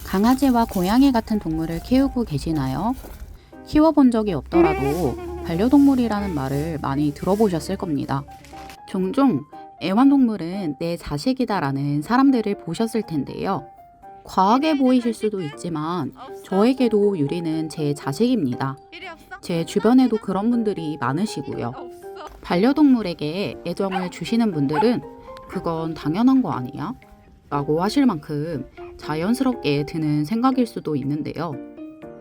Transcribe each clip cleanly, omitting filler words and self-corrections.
강아지와 고양이 같은 동물을 키우고 계시나요? 키워본 적이 없더라도 반려동물이라는 말을 많이 들어보셨을 겁니다. 종종 애완동물은 내 자식이다라는 사람들을 보셨을 텐데요. 과하게 보이실 수도 있지만 저에게도 유리는 제 자식입니다. 제 주변에도 그런 분들이 많으시고요. 반려동물에게 애정을 주시는 분들은 그건 당연한 거 아니야? 라고 하실 만큼 자연스럽게 드는 생각일 수도 있는데요.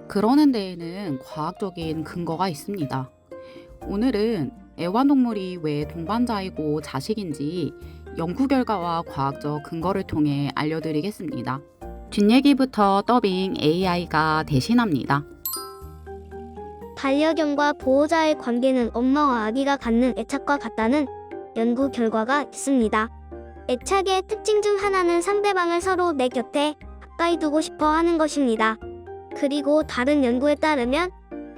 그러는 데에는 과학적인 근거가 있습니다. 오늘은 애완동물이 왜 동반자이고 자식인지 연구 결과와 과학적 근거를 통해 알려드리겠습니다. 뒷얘기부터 더빙 AI가 대신합니다. 반려견과 보호자의 관계는 엄마와 아기가 갖는 애착과 같다는 연구 결과가 있습니다. 애착의 특징 중 하나는 상대방을 서로 내 곁에 가까이 두고 싶어 하는 것입니다. 그리고 다른 연구에 따르면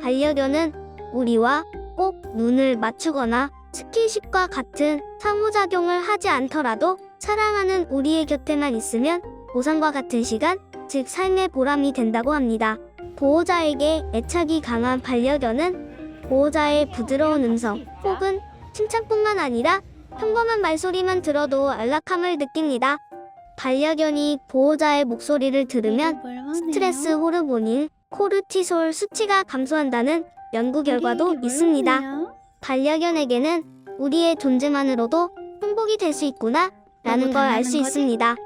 반려견은 우리와 꼭 눈을 맞추거나 스킨십과 같은 상호작용을 하지 않더라도 사랑하는 우리의 곁에만 있으면 보상과 같은 시간, 즉 삶의 보람이 된다고 합니다. 보호자에게 애착이 강한 반려견은 보호자의 부드러운 음성 혹은 칭찬뿐만 아니라 평범한 말소리만 들어도 안락함을 느낍니다. 반려견이 보호자의 목소리를 들으면 스트레스 호르몬인 코르티솔 수치가 감소한다는 연구 결과도 있습니다. 반려견에게는 우리의 존재만으로도 행복이 될 수 있구나 라는 걸 알 수 있습니다.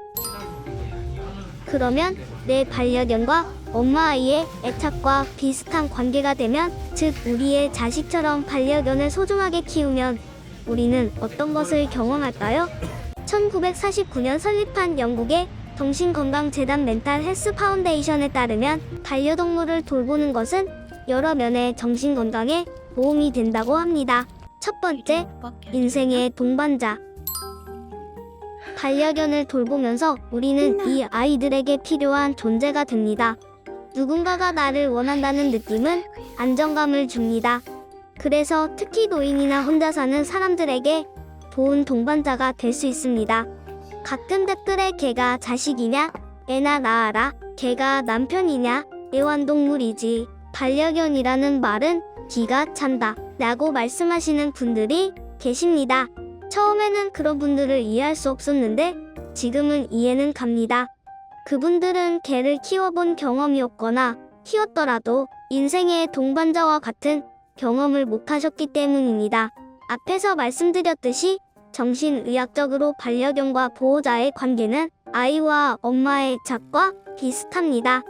그러면 내 반려견과 엄마 아이의 애착과 비슷한 관계가 되면, 즉 우리의 자식처럼 반려견을 소중하게 키우면 우리는 어떤 것을 경험할까요? 1949년 설립한 영국의 정신건강재단 멘탈 헬스 파운데이션에 따르면 반려동물을 돌보는 것은 여러 면의 정신건강에 도움이 된다고 합니다. 첫 번째, 인생의 동반자. 반려견을 돌보면서 우리는 이 아이들에게 필요한 존재가 됩니다. 누군가가 나를 원한다는 느낌은 안정감을 줍니다. 그래서 특히 노인이나 혼자 사는 사람들에게 좋은 동반자가 될 수 있습니다. 가끔 댓글에 걔가 자식이냐? 애나 낳아라. 걔가 남편이냐? 애완동물이지. 반려견이라는 말은 기가 찬다 라고 말씀하시는 분들이 계십니다. 처음에는 그런 분들을 이해할 수 없었는데 지금은 이해는 갑니다. 그분들은 개를 키워본 경험이 없거나 키웠더라도 인생의 동반자와 같은 경험을 못하셨기 때문입니다. 앞에서 말씀드렸듯이 정신의학적으로 반려견과 보호자의 관계는 아이와 엄마의 애착과 비슷합니다.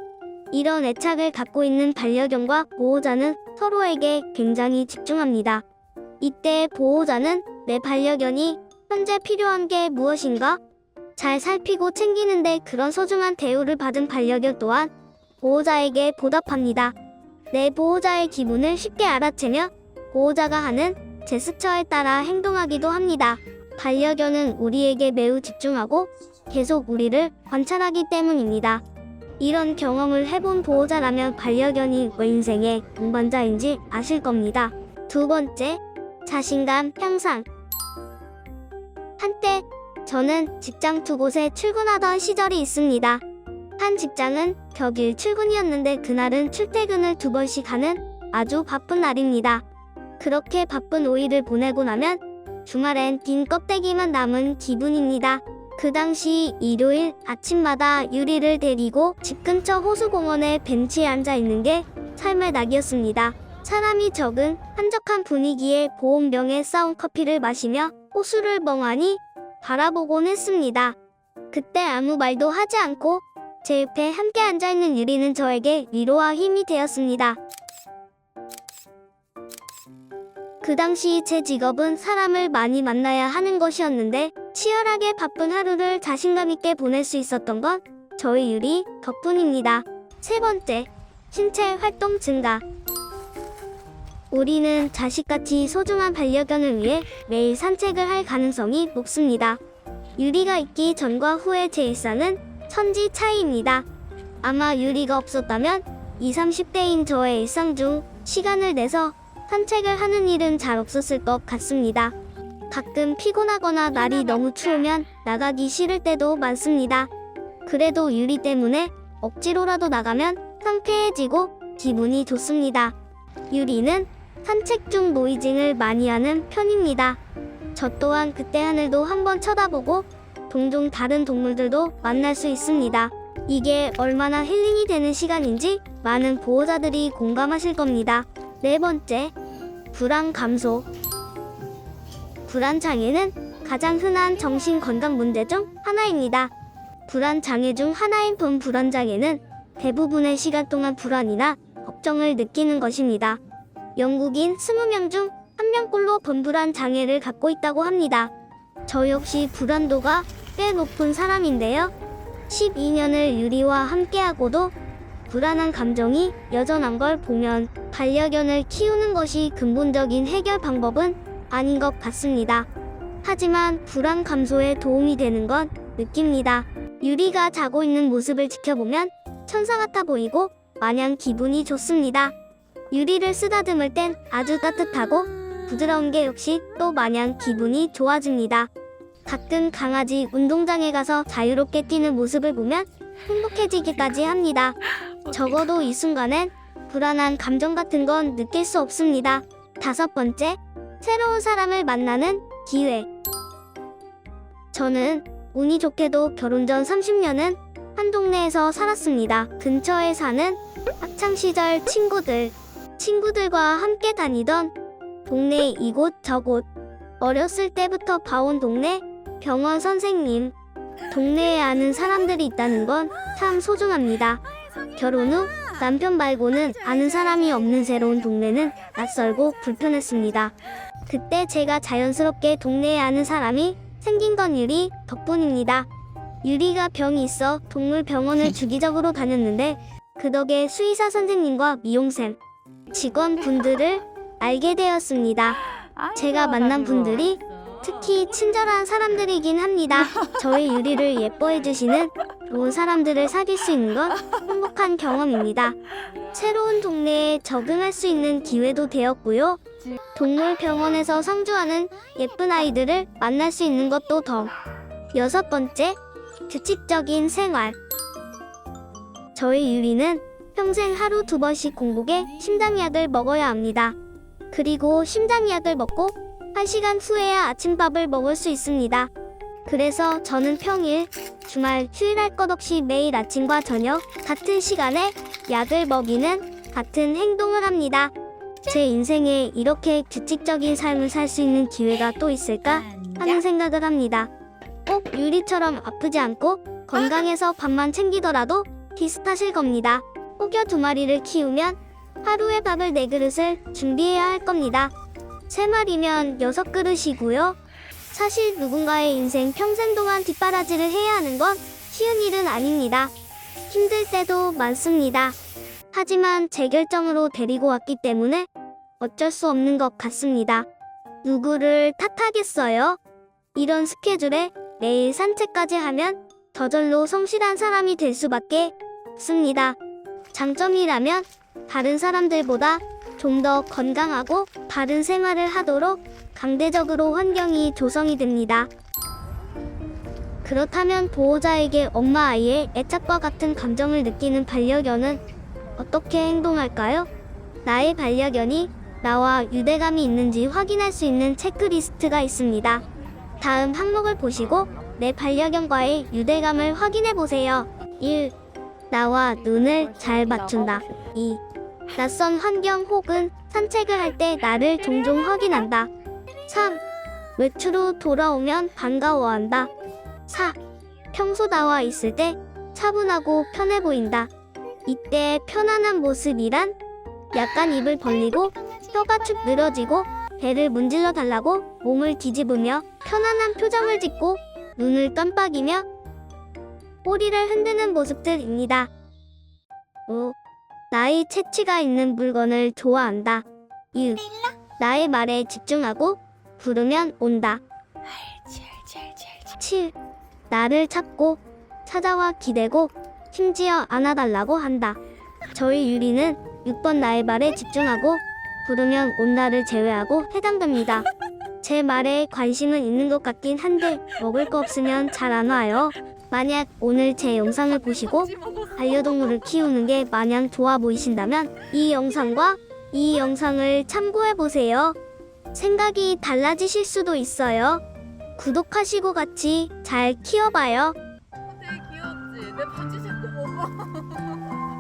이런 애착을 갖고 있는 반려견과 보호자는 서로에게 굉장히 집중합니다. 이때 보호자는 내 반려견이 현재 필요한 게 무엇인가 잘 살피고 챙기는데 그런 소중한 대우를 받은 반려견 또한 보호자에게 보답합니다. 내 보호자의 기분을 쉽게 알아채며 보호자가 하는 제스처에 따라 행동하기도 합니다. 반려견은 우리에게 매우 집중하고 계속 우리를 관찰하기 때문입니다. 이런 경험을 해본 보호자라면 반려견이 왜 인생의 동반자인지 아실 겁니다. 두 번째, 자신감 향상. 한때 저는 직장 두 곳에 출근하던 시절이 있습니다. 한 직장은 격일 출근이었는데 그날은 출퇴근을 2번씩 하는 아주 바쁜 날입니다. 그렇게 바쁜 5일을 보내고 나면 주말엔 빈 껍데기만 남은 기분입니다. 그 당시 일요일 아침마다 유리를 데리고 집 근처 호수공원에 벤치에 앉아 있는 게 삶의 낙이었습니다. 사람이 적은 한적한 분위기에 보온병에 싸온 커피를 마시며 호수를 멍하니 바라보곤 했습니다. 그때 아무 말도 하지 않고 제 옆에 함께 앉아있는 유리는 저에게 위로와 힘이 되었습니다. 그 당시 제 직업은 사람을 많이 만나야 하는 것이었는데 치열하게 바쁜 하루를 자신감 있게 보낼 수 있었던 건 저희 유리 덕분입니다. 세 번째, 신체 활동 증가. 우리는 자식같이 소중한 반려견을 위해 매일 산책을 할 가능성이 높습니다. 유리가 있기 전과 후의 제 일상은 천지 차이입니다. 아마 유리가 없었다면 20, 30대인 저의 일상 중 시간을 내서 산책을 하는 일은 잘 없었을 것 같습니다. 가끔 피곤하거나 날이 너무 추우면 나가기 싫을 때도 많습니다. 그래도 유리 때문에 억지로라도 나가면 상쾌해지고 기분이 좋습니다. 유리는 산책 중 노이징을 많이 하는 편입니다. 저 또한 그때 하늘도 한번 쳐다보고 종종 다른 동물들도 만날 수 있습니다. 이게 얼마나 힐링이 되는 시간인지 많은 보호자들이 공감하실 겁니다. 네 번째, 불안 감소. 불안 장애는 가장 흔한 정신 건강 문제 중 하나입니다. 불안 장애 중 하나인 분불안 장애는 대부분의 시간 동안 불안이나 걱정을 느끼는 것입니다. 영국인 20명 중 1명꼴로 분불안 장애를 갖고 있다고 합니다. 저 역시 불안도가 꽤 높은 사람인데요. 12년을 유리와 함께하고도 불안한 감정이 여전한 걸 보면 반려견을 키우는 것이 근본적인 해결 방법은 아닌 것 같습니다. 하지만 불안 감소에 도움이 되는 건 느낍니다. 유리가 자고 있는 모습을 지켜보면 천사 같아 보이고 마냥 기분이 좋습니다. 유리를 쓰다듬을 땐 아주 따뜻하고 부드러운 게 역시 또 마냥 기분이 좋아집니다. 가끔 강아지 운동장에 가서 자유롭게 뛰는 모습을 보면 행복해지기까지 합니다. 적어도 이 순간엔 불안한 감정 같은 건 느낄 수 없습니다. 다섯 번째, 새로운 사람을 만나는 기회. 저는 운이 좋게도 결혼 전 30년은 한 동네에서 살았습니다. 근처에 사는 학창시절 친구들과 함께 다니던 동네 이곳 저곳, 어렸을 때부터 봐온 동네, 병원 선생님, 동네에 아는 사람들이 있다는 건 참 소중합니다. 결혼 후 남편 말고는 아는 사람이 없는 새로운 동네는 낯설고 불편했습니다. 그때 제가 자연스럽게 동네에 아는 사람이 생긴 건 유리 덕분입니다. 유리가 병이 있어 동물병원을 주기적으로 다녔는데 그 덕에 수의사 선생님과 미용쌤, 직원분들을 알게 되었습니다. 제가 만난 분들이 특히 친절한 사람들이긴 합니다. 저희 유리를 예뻐해주시는 좋은 사람들을 사귈 수 있는 건 행복한 경험입니다. 새로운 동네에 적응할 수 있는 기회도 되었고요. 동물병원에서 상주하는 예쁜 아이들을 만날 수 있는 것도 더. 여섯 번째, 규칙적인 생활. 저희 유리는 평생 하루 2번씩 공복에 심장약을 먹어야 합니다. 그리고 심장약을 먹고 1시간 후에야 아침밥을 먹을 수 있습니다. 그래서 저는 평일, 주말, 휴일할 것 없이 매일 아침과 저녁 같은 시간에 약을 먹이는 같은 행동을 합니다. 제 인생에 이렇게 규칙적인 삶을 살 수 있는 기회가 또 있을까 하는 생각을 합니다. 꼭 유리처럼 아프지 않고 건강해서 밥만 챙기더라도 비슷하실 겁니다. 혹여 2마리를 키우면 하루에 밥을 4그릇을 준비해야 할 겁니다. 3마리면 6그릇이고요. 사실 누군가의 인생 평생 동안 뒷바라지를 해야 하는 건 쉬운 일은 아닙니다. 힘들 때도 많습니다. 하지만 제 결정으로 데리고 왔기 때문에 어쩔 수 없는 것 같습니다. 누구를 탓하겠어요? 이런 스케줄에 매일 산책까지 하면 저절로 성실한 사람이 될 수밖에 없습니다. 장점이라면 다른 사람들보다 좀 더 건강하고 바른 생활을 하도록 강대적으로 환경이 조성이 됩니다. 그렇다면 보호자에게 엄마 아이의 애착과 같은 감정을 느끼는 반려견은 어떻게 행동할까요? 나의 반려견이 나와 유대감이 있는지 확인할 수 있는 체크리스트가 있습니다. 다음 항목을 보시고 내 반려견과의 유대감을 확인해 보세요. 1. 나와 눈을 잘 맞춘다. 2. 낯선 환경 혹은 산책을 할 때 나를 종종 확인한다. 3. 외출 후 돌아오면 반가워한다. 4. 평소 나와 있을 때 차분하고 편해 보인다. 이때 편안한 모습이란 약간 입을 벌리고 혀가 축 늘어지고 배를 문질러 달라고 몸을 뒤집으며 편안한 표정을 짓고 눈을 깜빡이며 꼬리를 흔드는 모습들입니다. 5. 나의 채취가 있는 물건을 좋아한다. 6. 나의 말에 집중하고 부르면 온다. 7. 나를 찾고 찾아와 기대고 심지어 안아달라고 한다. 저희 유리는 6번 나의 말에 집중하고 부르면 온다를 제외하고 해당됩니다. 제 말에 관심은 있는 것 같긴 한데 먹을 거 없으면 잘 안 와요. 만약 오늘 제 영상을 보시고 반려동물을 키우는 게 마냥 좋아 보이신다면 이 영상과 이 영상을 참고해 보세요. 생각이 달라지실 수도 있어요. 구독하시고 같이 잘 키워봐요. 되게 귀엽지? 내 바지 신고 못 봐.